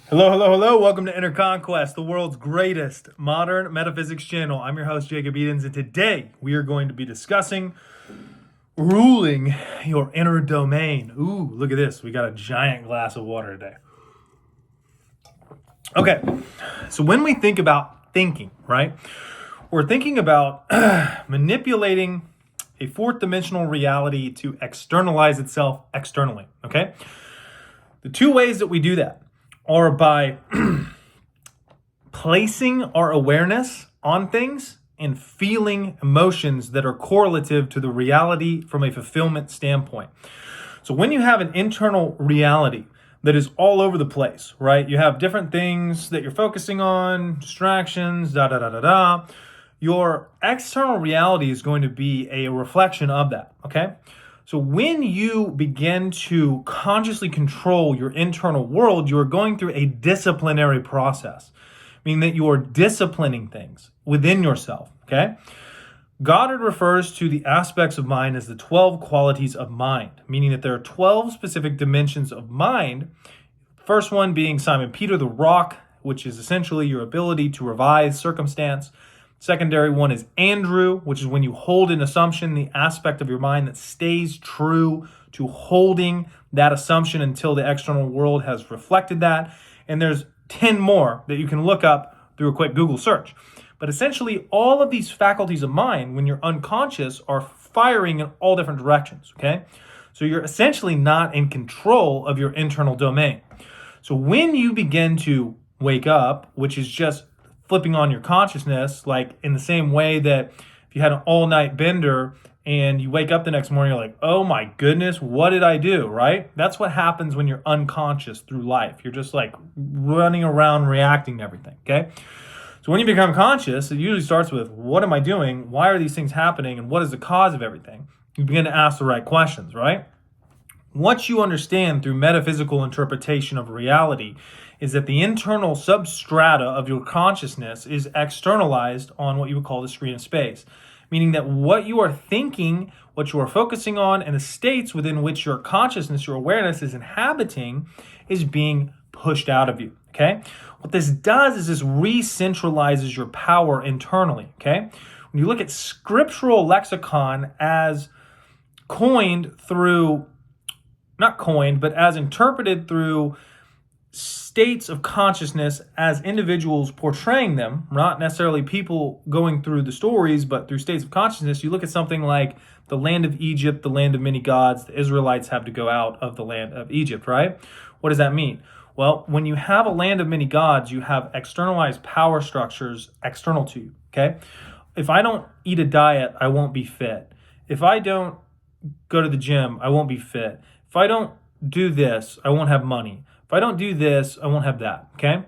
Hello, hello, hello. Welcome to Inner Conquest, the world's greatest modern metaphysics channel. I'm your host, Jacob Edens, and today we are going to be discussing ruling your inner domain. Ooh, look at this. We got a giant glass of water today. Okay, so when we think about thinking, right, we're thinking about manipulating a fourth dimensional reality to externalize itself externally, okay? The two ways that we do that are by placing our awareness on things and feeling emotions that are correlative to the reality from a fulfillment standpoint. So when you have an internal reality that is all over the place, right? You have different things that you're focusing on, distractions, your external reality is going to be a reflection of that, okay? So when you begin to consciously control your internal world, you are going through a disciplinary process, meaning that you are disciplining things within yourself, okay? Goddard refers to the aspects of mind as the 12 qualities of mind, meaning that there are 12 specific dimensions of mind. First one being Simon Peter, the rock, which is essentially your ability to revise circumstance. Secondary one is Andrew, which is when you hold an assumption, the aspect of your mind that stays true to holding that assumption until the external world has reflected that. And there's 10 more that you can look up through a quick Google search. But essentially, all of these faculties of mind, when you're unconscious, are firing in all different directions, okay? So you're essentially not in control of your internal domain. So when you begin to wake up, which is just flipping on your consciousness, like in the same way that if you had an all-night bender and you wake up the next morning, you're like, oh my goodness, what did I do, right? That's what happens when you're unconscious through life. You're just like running around reacting to everything, okay? So when you become conscious, it usually starts with, what am I doing? Why are these things happening? And what is the cause of everything? You begin to ask the right questions, right? What you understand through metaphysical interpretation of reality is that the internal substrata of your consciousness is externalized on what you would call the screen of space, meaning that what you are thinking, what you are focusing on, and the states within which your consciousness, your awareness is inhabiting is being pushed out of you, okay? What this does is this re-centralizes your power internally, okay? When you look at scriptural lexicon as as interpreted through states of consciousness as individuals portraying them, not necessarily people going through the stories, but through states of consciousness, you look at something like the land of Egypt, the land of many gods, the Israelites have to go out of the land of Egypt, right? What does that mean? Well, when you have a land of many gods, you have externalized power structures external to you, okay? If I don't eat a diet, I won't be fit. If I don't go to the gym, I won't be fit. If I don't do this, I won't have money. If I don't do this, I won't have that, okay?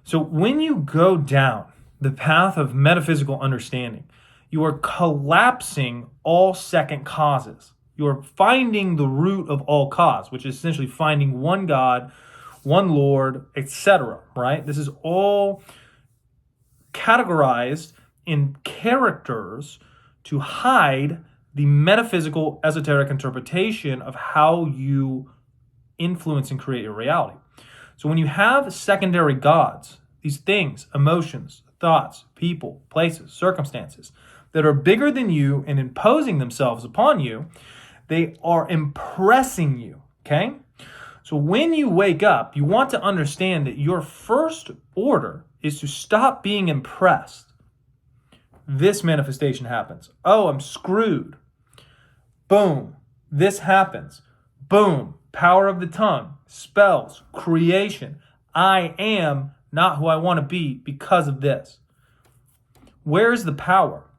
So when you go down the path of metaphysical understanding, you are collapsing all second causes. You are finding the root of all cause, which is essentially finding one God, one Lord, etc., right? This is all categorized in characters to hide the metaphysical esoteric interpretation of how you influence and create your reality. So when you have secondary gods, these things, emotions, thoughts, people, places, circumstances that are bigger than you and imposing themselves upon you, they are impressing you, okay? So when you wake up, you want to understand that your first order is to stop being impressed. This manifestation happens. Oh, I'm screwed. Boom. This happens. Boom. Power of the tongue, spells, creation. I am not who I want to be because of this. Where's the power?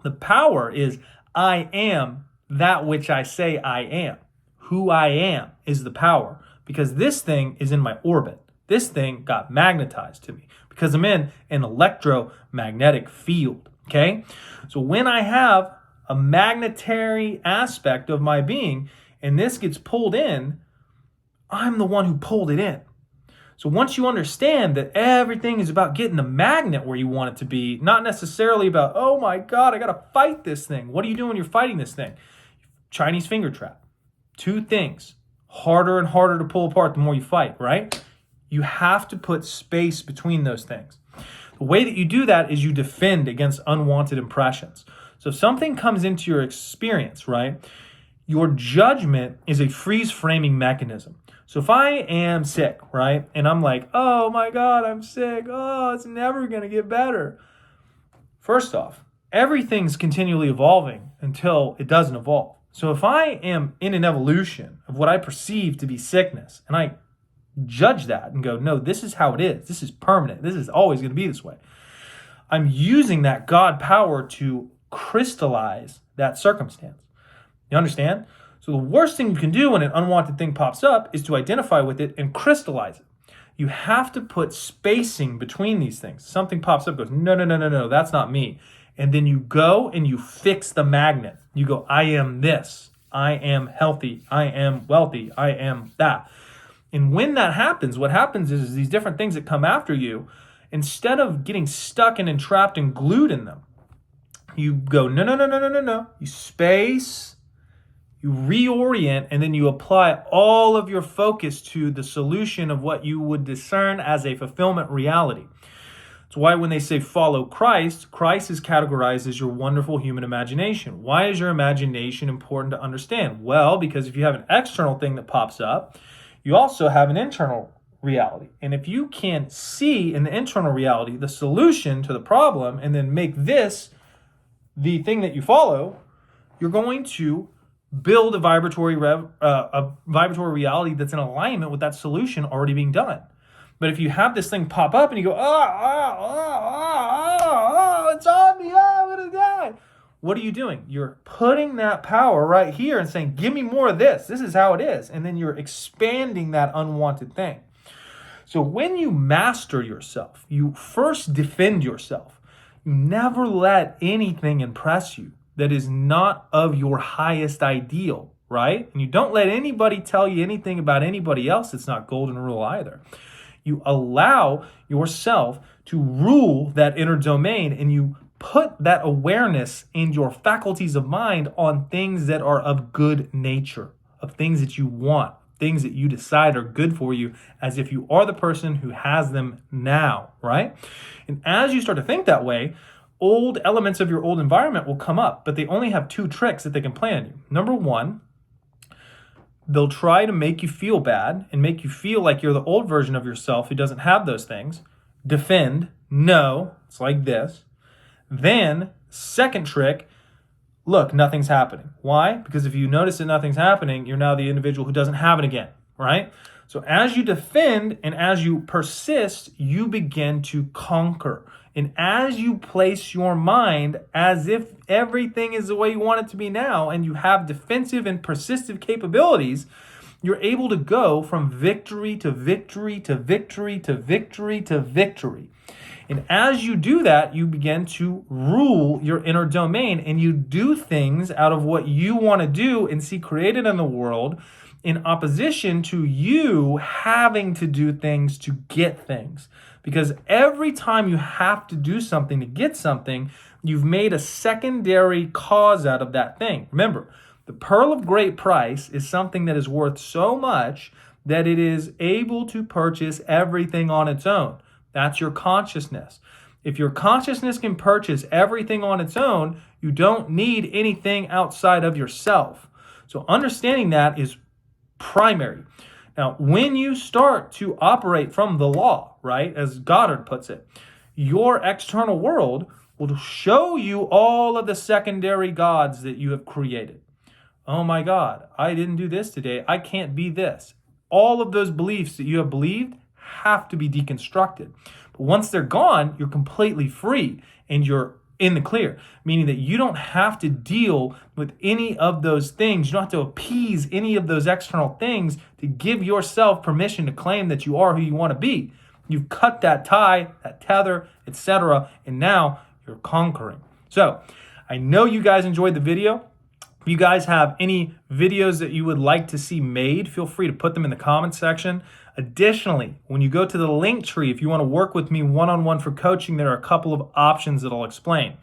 The power is I am that which I say I am. Who I am is the power, because this thing is in my orbit. This thing got magnetized to me because I'm in an electromagnetic field, okay? So when I have a magnetary aspect of my being, and this gets pulled in, I'm the one who pulled it in. So once you understand that everything is about getting the magnet where you want it to be, not necessarily about, oh my God, I got to fight this thing. What are you doing when you're fighting this thing? Chinese finger trap. Two things. Harder and harder to pull apart the more you fight, right? You have to put space between those things. The way that you do that is you defend against unwanted impressions. So if something comes into your experience, right, your judgment is a freeze framing mechanism. So if I am sick, right, and I'm like, oh my God, I'm sick. Oh, it's never going to get better. First off, everything's continually evolving until it doesn't evolve. So if I am in an evolution of what I perceive to be sickness, and I judge that and go, no, this is how it is. This is permanent. This is always going to be this way. I'm using that God power to crystallize that circumstance. You understand? So the worst thing you can do when an unwanted thing pops up is to identify with it and crystallize it. You have to put spacing between these things. Something pops up, goes, no, that's not me. And then you go and you fix the magnet. You go, I am this. I am healthy. I am wealthy. I am that. And when that happens, what happens is these different things that come after you, instead of getting stuck and entrapped and glued in them, you go, no. You space, you reorient, and then you apply all of your focus to the solution of what you would discern as a fulfillment reality. It's why when they say follow Christ, Christ is categorized as your wonderful human imagination. Why is your imagination important to understand? Well, because if you have an external thing that pops up, you also have an internal reality. And if you can see in the internal reality the solution to the problem and then make this the thing that you follow, you're going to build a vibratory reality that's in alignment with that solution already being done. But if you have this thing pop up and you go, it's on me, I'm going to die. What are you doing? You're putting that power right here and saying, give me more of this. This is how it is. And then you're expanding that unwanted thing. So when you master yourself, you first defend yourself. You never let anything impress you that is not of your highest ideal, right? And you don't let anybody tell you anything about anybody else. It's not golden rule either. You allow yourself to rule that inner domain, and you put that awareness and your faculties of mind on things that are of good nature, of things that you want, things that you decide are good for you, as if you are the person who has them now, right? And as you start to think that way, old elements of your old environment will come up, but they only have two tricks that they can play on you. Number one, they'll try to make you feel bad and make you feel like you're the old version of yourself who doesn't have those things. Defend, no, it's like this. Then, second trick, look, nothing's happening. Why? Because if you notice that nothing's happening, you're now the individual who doesn't have it again, right? So as you defend and as you persist, you begin to conquer. And as you place your mind as if everything is the way you want it to be now, and you have defensive and persistive capabilities, you're able to go from victory to victory to victory to victory to victory. And as you do that, you begin to rule your inner domain, and you do things out of what you want to do and see created in the world, in opposition to you having to do things to get things. Because every time you have to do something to get something, you've made a secondary cause out of that thing. Remember, the pearl of great price is something that is worth so much that it is able to purchase everything on its own. That's your consciousness. If your consciousness can purchase everything on its own, you don't need anything outside of yourself. So understanding that is primary. Now, when you start to operate from the law, right, as Goddard puts it, your external world will show you all of the secondary gods that you have created. Oh my God, I didn't do this today. I can't be this. All of those beliefs that you have believed have to be deconstructed. But once they're gone, you're completely free and you're in the clear, meaning that you don't have to deal with any of those things. You don't have to appease any of those external things to give yourself permission to claim that you are who you want to be. You've cut that tie, that tether, etc., and now you're conquering. So I know you guys enjoyed the video. If you guys have any videos that you would like to see made, feel free to put them in the comments section. Additionally, when you go to the link tree, if you want to work with me one-on-one for coaching, there are a couple of options that I'll explain.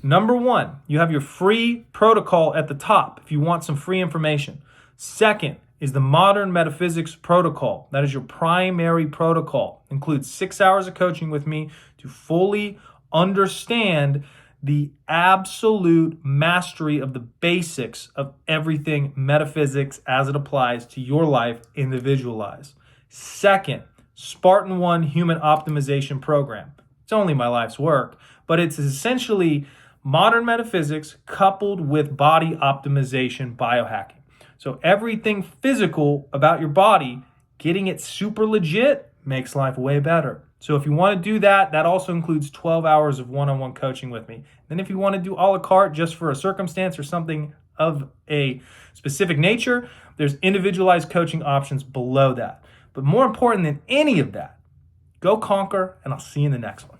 Number one, you have your free protocol at the top if you want some free information. Second is the Modern Metaphysics protocol. That is your primary protocol. Includes 6 hours of coaching with me to fully understand the absolute mastery of the basics of everything metaphysics as it applies to your life individualized. Second, Spartan 1 Human Optimization Program. It's only my life's work, but it's essentially modern metaphysics coupled with body optimization biohacking. So everything physical about your body, getting it super legit makes life way better. So if you want to do that, that also includes 12 hours of one-on-one coaching with me. Then if you want to do a la carte just for a circumstance or something of a specific nature, there's individualized coaching options below that. But more important than any of that, go conquer, and I'll see you in the next one.